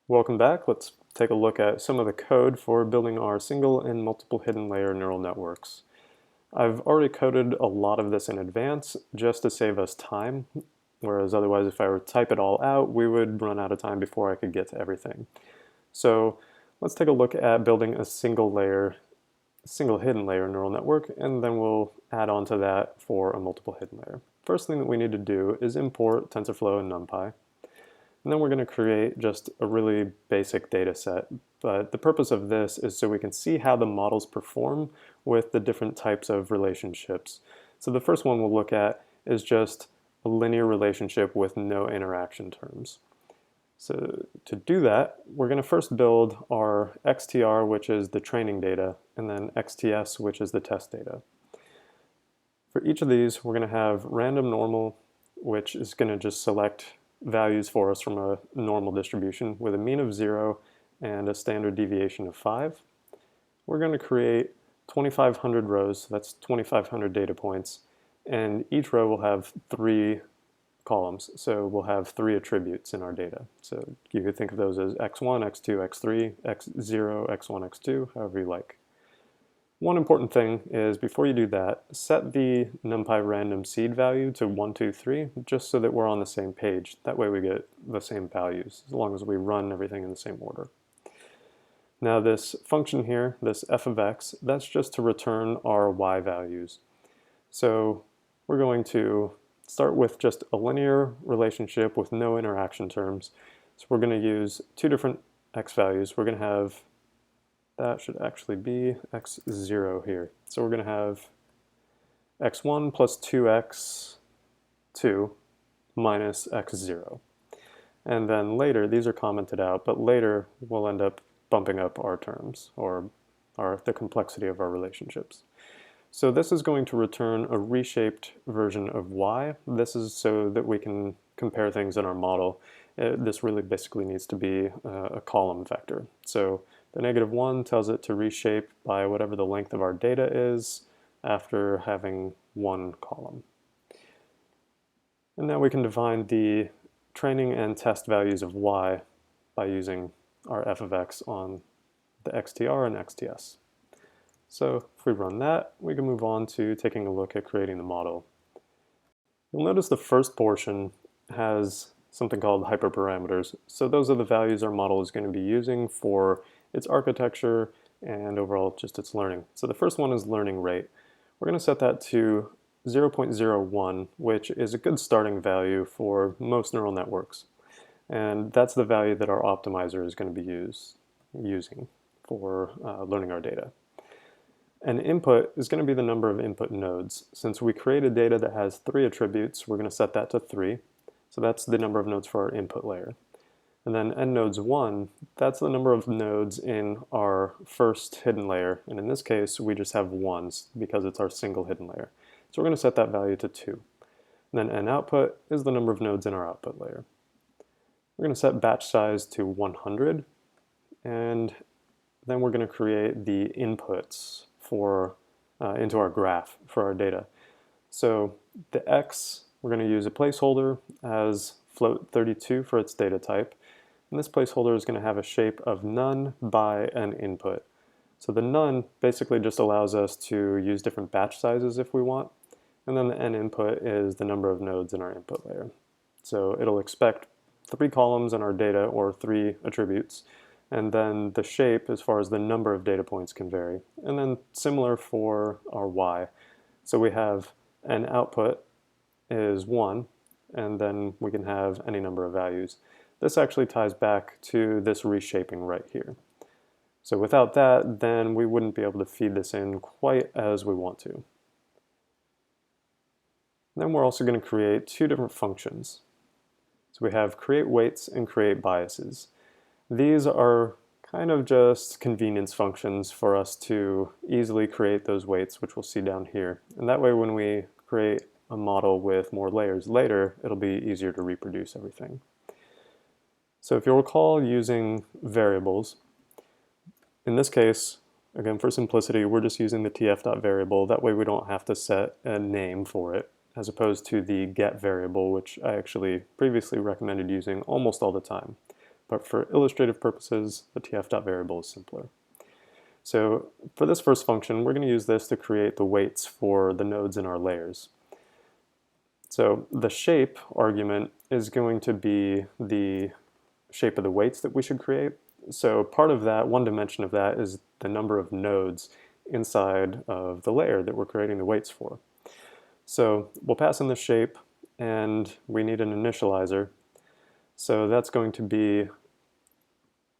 Welcome back. Let's take a look at some of the code for building our single and multiple hidden layer neural networks. I've already coded a lot of this in advance just to save us time, whereas otherwise if I were to type it all out, we would run out of time before I could get to everything. So let's take a look at building a single hidden layer neural network, and then we'll add on to that for a multiple hidden layer. First thing that we need to do is import TensorFlow and NumPy. And then we're going to create just a really basic data set. But the purpose of this is so we can see how the models perform with the different types of relationships. So the first one we'll look at is just a linear relationship with no interaction terms. So to do that, we're going to first build our XTR, which is the training data, and then XTS, which is the test data. For each of these, we're going to have random normal, which is going to just select values for us from a normal distribution with a mean of 0 and a standard deviation of 5. We're going to create 2,500 rows, so that's 2,500 data points, and each row will have 3 columns, so we'll have 3 attributes in our data. So you could think of those as x1, x2, x3, x0, x1, x2, however you like. One important thing is before you do that, set the NumPy random seed value to 1, 2, 3, just so that we're on the same page. That way we get the same values, as long as we run everything in the same order. Now this function here, this f of x, that's just to return our y values. So we're going to start with just a linear relationship with no interaction terms. So we're going to use 2 different x values. We're going to have that should actually be x0 here. So we're going to have x1 plus 2x2 minus x0. And then later, these are commented out, but later we'll end up bumping up our terms, or the complexity of our relationships. So this is going to return a reshaped version of y. This is so that we can compare things in our model. This really basically needs to be a column vector. So the -1 tells it to reshape by whatever the length of our data is after having 1 column. And now we can define the training and test values of y by using our f of x on the XTR and XTS. So if we run that, we can move on to taking a look at creating the model. You'll notice the first portion has something called hyperparameters. So those are the values our model is going to be using for its architecture and overall just its learning. So the first one is learning rate. We're going to set that to 0.01, which is a good starting value for most neural networks. And that's the value that our optimizer is going to be using for learning our data. An input is going to be the number of input nodes. Since we created data that has 3 attributes, we're going to set that to 3. So that's the number of nodes for our input layer. And then nnodes 1, that's the number of nodes in our first hidden layer. And in this case, we just have 1s because it's our single hidden layer. So we're going to set that value to 2. And then noutput is the number of nodes in our output layer. We're going to set batch size to 100. And then we're going to create the inputs for into our graph for our data. So the x, we're going to use a placeholder as float32 for its data type. And this placeholder is going to have a shape of none by an input. So the none basically just allows us to use different batch sizes if we want. And then the n input is the number of nodes in our input layer. So it'll expect 3 columns in our data, or 3 attributes. And then the shape, as far as the number of data points, can vary. And then similar for our y. So we have an output is 1, and then we can have any number of values. This actually ties back to this reshaping right here. So without that, then we wouldn't be able to feed this in quite as we want to. And then we're also going to create 2 different functions. So we have create weights and create biases. These are kind of just convenience functions for us to easily create those weights, which we'll see down here. And that way when we create a model with more layers later, it'll be easier to reproduce everything. So if you'll recall using variables, in this case, again for simplicity, we're just using the tf.variable. That way we don't have to set a name for it, as opposed to the get variable, which I actually previously recommended using almost all the time. but for illustrative purposes, the tf.variable is simpler. So for this first function, we're going to use this to create the weights for the nodes in our layers. So the shape argument is going to be the shape of the weights that we should create. So part of that, one dimension of that, is the number of nodes inside of the layer that we're creating the weights for. So we'll pass in the shape, and we need an initializer. So that's going to be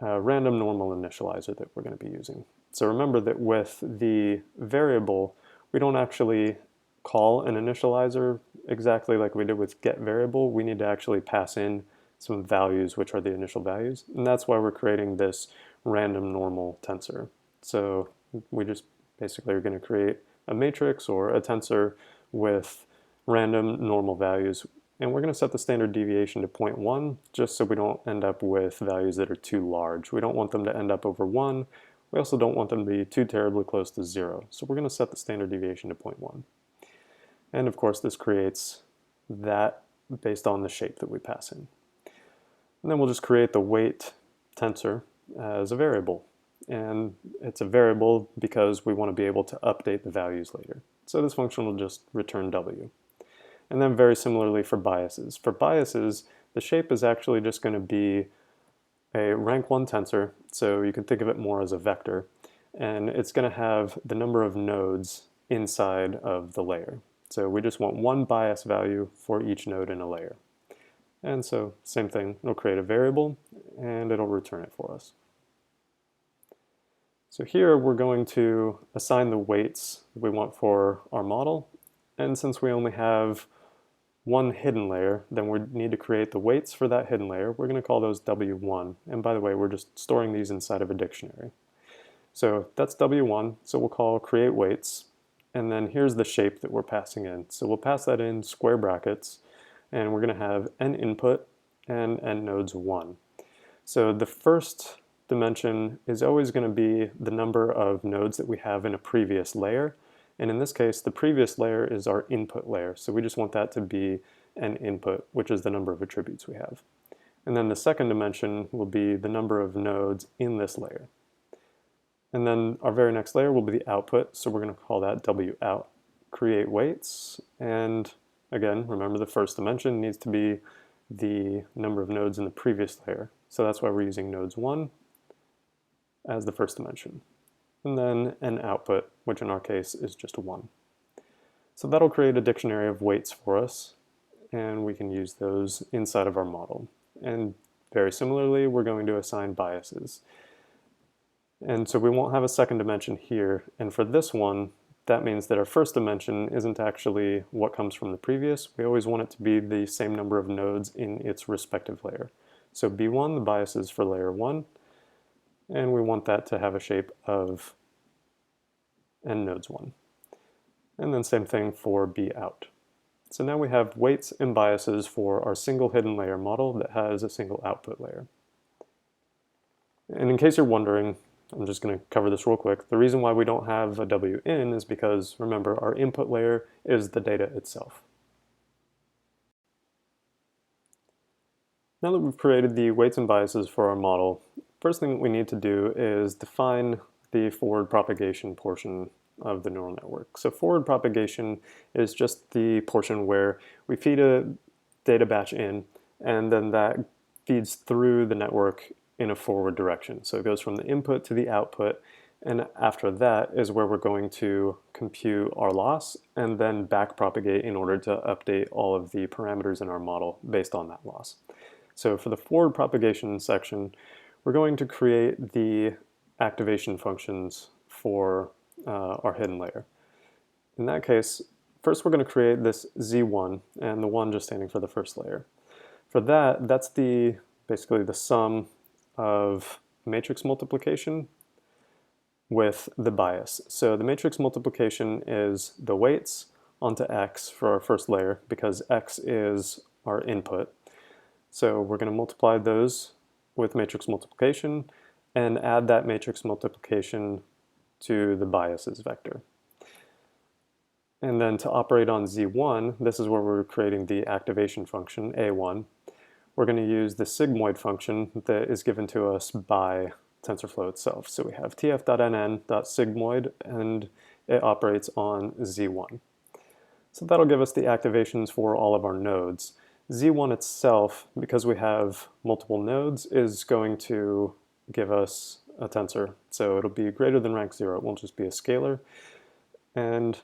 a random normal initializer that we're going to be using. So remember that with the variable, we don't actually call an initializer exactly like we did with getVariable. We need to actually pass in some values, which are the initial values, and that's why we're creating this random normal tensor. So we just basically are going to create a matrix or a tensor with random normal values, and we're going to set the standard deviation to 0.1 just so we don't end up with values that are too large. We don't want them to end up over 1. We also don't want them to be too terribly close to 0. So we're going to set the standard deviation to 0.1. And of course this creates that based on the shape that we pass in. And then we'll just create the weight tensor as a variable. And it's a variable because we want to be able to update the values later. So this function will just return W. And then very similarly for biases. For biases, the shape is actually just going to be a rank 1 tensor, so you can think of it more as a vector, and it's going to have the number of nodes inside of the layer. So we just want one bias value for each node in a layer. And so same thing, it'll create a variable and it'll return it for us. So here we're going to assign the weights we want for our model, and since we only have one hidden layer, then we need to create the weights for that hidden layer. We're going to call those W1. And by the way, we're just storing these inside of a dictionary. So that's W1, so we'll call create weights. And then here's the shape that we're passing in. So we'll pass that in square brackets, and we're going to have n input and n nodes 1. So the first dimension is always going to be the number of nodes that we have in a previous layer. And in this case, the previous layer is our input layer. So we just want that to be an input, which is the number of attributes we have. And then the second dimension will be the number of nodes in this layer. And then our very next layer will be the output. So we're going to call that WOut, create weights. And again, remember the first dimension needs to be the number of nodes in the previous layer. So that's why we're using nodes 1 as the first dimension. And then an output, which in our case is just a 1. So that'll create a dictionary of weights for us, and we can use those inside of our model. And very similarly, we're going to assign biases. And so we won't have a second dimension here, and for this one, that means that our first dimension isn't actually what comes from the previous. We always want it to be the same number of nodes in its respective layer. So B1, the bias is for layer 1, and we want that to have a shape of n nodes 1. And then same thing for BOut. So now we have weights and biases for our single hidden layer model that has a single output layer. And in case you're wondering, I'm just going to cover this real quick. The reason why we don't have a WIN is because, remember, our input layer is the data itself. Now that we've created the weights and biases for our model, first thing that we need to do is define the forward propagation portion of the neural network. So forward propagation is just the portion where we feed a data batch in, and then that feeds through the network in a forward direction. So it goes from the input to the output, and after that is where we're going to compute our loss and then back propagate in order to update all of the parameters in our model based on that loss. So for the forward propagation section, we're going to create the activation functions for our hidden layer. In that case, first we're going to create this Z1, and the 1 just standing for the first layer. For that, that's basically the sum of matrix multiplication with the bias. So the matrix multiplication is the weights onto X for our first layer, because X is our input. So we're going to multiply those with matrix multiplication and add that matrix multiplication to the biases vector. And then to operate on Z1, this is where we're creating the activation function, A1. we're going to use the sigmoid function that is given to us by TensorFlow itself. So we have tf.nn.sigmoid, and it operates on z1. So that'll give us the activations for all of our nodes. z1 itself, because we have multiple nodes, is going to give us a tensor. So it'll be greater than rank 0. It won't just be a scalar. And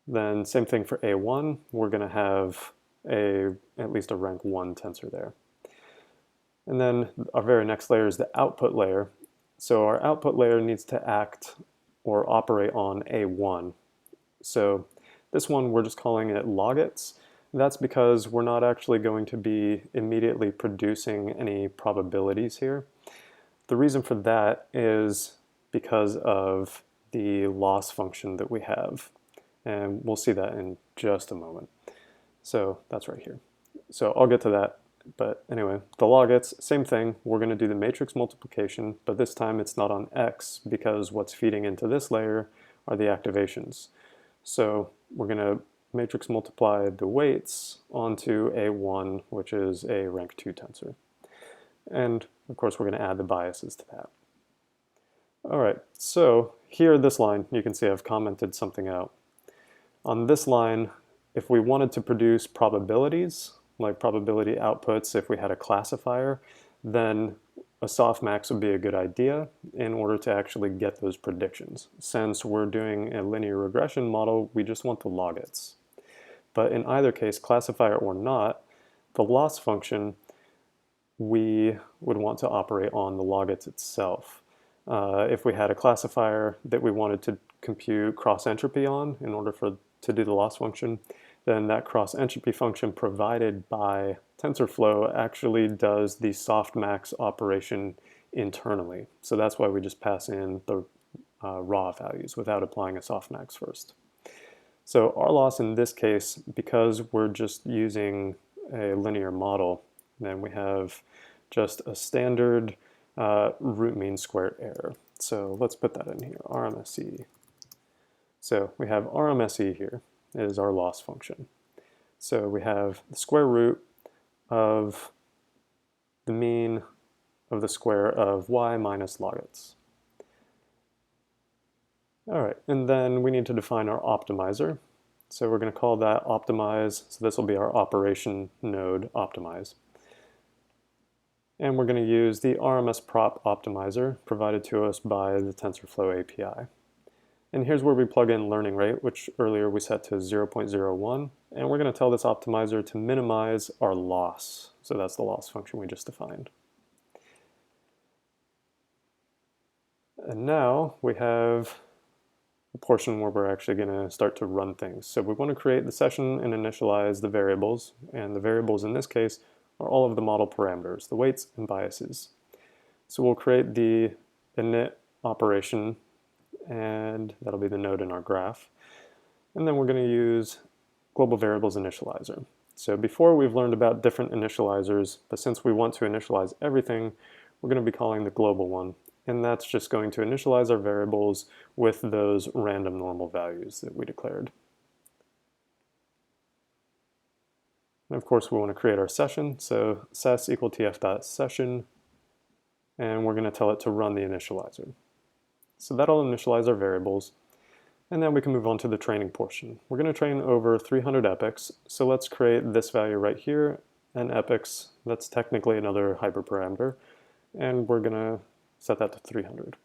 then same thing for A1. We're going to have at least a rank 1 tensor there. And then our very next layer is the output layer. So our output layer needs to act or operate on A1. So this one, we're just calling it logits. That's because we're not actually going to be immediately producing any probabilities here. The reason for that is because of the loss function that we have. And we'll see that in just a moment. So that's right here. So I'll get to that. But anyway, the logits, same thing. We're going to do the matrix multiplication, but this time it's not on X because what's feeding into this layer are the activations. So we're going to matrix multiply the weights onto A1, which is a rank 2 tensor. And of course, we're going to add the biases to that. All right, so here, this line, you can see I've commented something out. On this line, if we wanted to produce probabilities, like probability outputs, if we had a classifier, then a softmax would be a good idea in order to actually get those predictions. Since we're doing a linear regression model, we just want the logits. But in either case, classifier or not, the loss function, we would want to operate on the logits itself. If we had a classifier that we wanted to compute cross entropy on in order to do the loss function, then that cross entropy function provided by TensorFlow actually does the softmax operation internally. So that's why we just pass in the raw values without applying a softmax first. So our loss in this case, because we're just using a linear model, then we have just a standard root mean squared error. So let's put that in here, RMSE. So we have RMSE here is our loss function. So we have the square root of the mean of the square of y minus logits. All right, and then we need to define our optimizer. So we're going to call that optimize. So this will be our operation node optimize. And we're going to use the RMSProp optimizer provided to us by the TensorFlow API. And here's where we plug in learning rate, which earlier we set to 0.01. And we're going to tell this optimizer to minimize our loss. So that's the loss function we just defined. And now we have a portion where we're actually going to start to run things. So we want to create the session and initialize the variables. And the variables in this case are all of the model parameters, the weights and biases. So we'll create the init operation, and that'll be the node in our graph. And then we're going to use global variables initializer. So before we've learned about different initializers, but since we want to initialize everything, we're going to be calling the global one. And that's just going to initialize our variables with those random normal values that we declared. And of course, we want to create our session. So ses equal tf.session, and we're going to tell it to run the initializer. So that'll initialize our variables, and then we can move on to the training portion. We're going to train over 300 epochs, so let's create this value right here, and epochs, that's technically another hyperparameter, and we're going to set that to 300.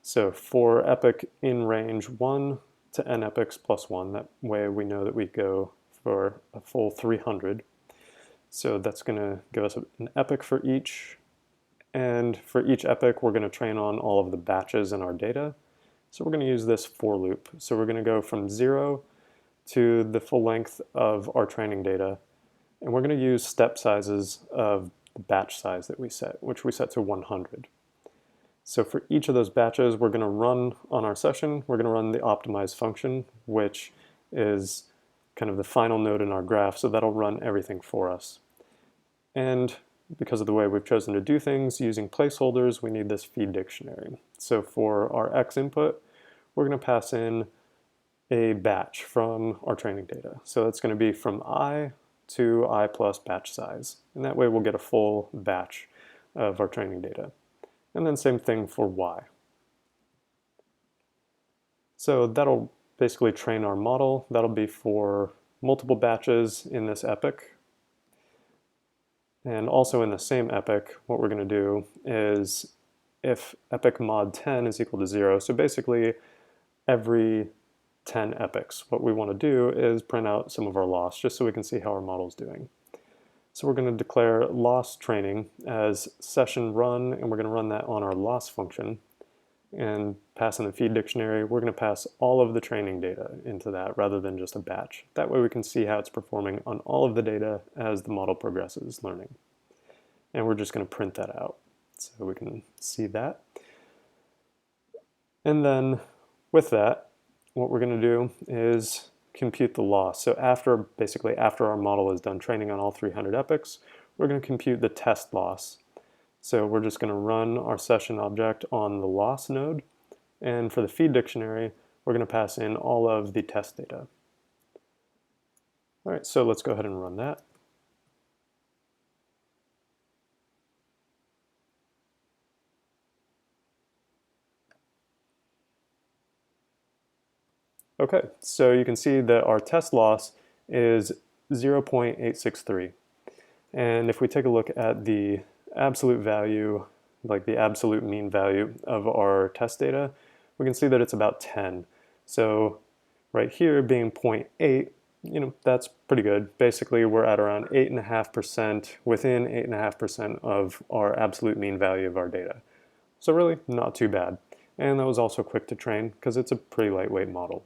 So for epoch in range 1 to n epochs plus 1, that way we know that we go for a full 300. So that's going to give us an epoch for each. And for each epoch, we're going to train on all of the batches in our data. So we're going to use this for loop. So we're going to go from 0 to the full length of our training data. And we're going to use step sizes of the batch size that we set, which we set to 100. So for each of those batches, we're going to run on our session, we're going to run the optimize function, which is kind of the final node in our graph. So that'll run everything for us. And because of the way we've chosen to do things, using placeholders, we need this feed dictionary. So for our X input, we're going to pass in a batch from our training data. So it's going to be from I to I plus batch size. And that way we'll get a full batch of our training data. And then same thing for Y. So that'll basically train our model. That'll be for multiple batches in this epoch. And also in the same epoch, what we're going to do is if epoch mod 10 is equal to 0, so basically every 10 epochs, what we want to do is print out some of our loss just so we can see how our model is doing. So we're going to declare loss training as session run, and we're going to run that on our loss function. And pass in the feed dictionary, we're going to pass all of the training data into that rather than just a batch. That way we can see how it's performing on all of the data as the model progresses learning. And we're just going to print that out so we can see that. And then with that, what we're going to do is compute the loss. So basically after our model is done training on all 300 epochs, we're going to compute the test loss. So we're just going to run our session object on the loss node, and for the feed dictionary, we're going to pass in all of the test data. All right, so let's go ahead and run that. Okay, so you can see that our test loss is 0.863. And if we take a look at the absolute value, like the absolute mean value of our test data, we can see that it's about 10. So right here being 0.8, that's pretty good. Basically, we're at around 8.5%, within 8.5% of our absolute mean value of our data. So really not too bad. And that was also quick to train because it's a pretty lightweight model.